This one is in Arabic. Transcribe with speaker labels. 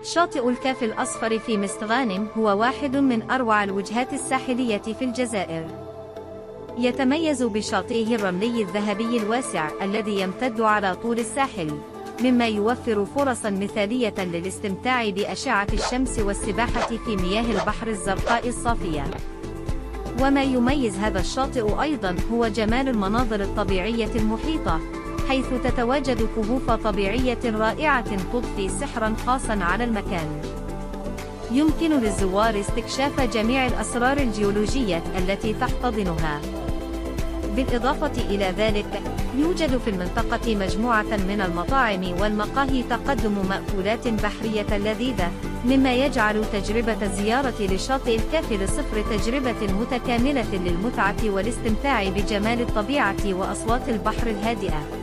Speaker 1: شاطئ الكاف الأصفر في مست غانم هو واحد من أروع الوجهات الساحلية في الجزائر. يتميز بشاطئه الرملي الذهبي الواسع الذي يمتد على طول الساحل، مما يوفر فرصاً مثالية للاستمتاع بأشعة الشمس والسباحة في مياه البحر الزرقاء الصافية. وما يميز هذا الشاطئ أيضاً هو جمال المناظر الطبيعية المحيطة، حيث تتواجد كهوف طبيعية رائعة تضفي سحراً خاصاً على المكان. يمكن للزوار استكشاف جميع الأسرار الجيولوجية التي تحتضنها. بالإضافة إلى ذلك، يوجد في المنطقة مجموعة من المطاعم والمقاهي تقدم مأكولات بحرية لذيذة، مما يجعل تجربة الزيارة لشاطئ الكاف الأصفر تجربة متكاملة للمتعة والاستمتاع بجمال الطبيعة وأصوات البحر الهادئة.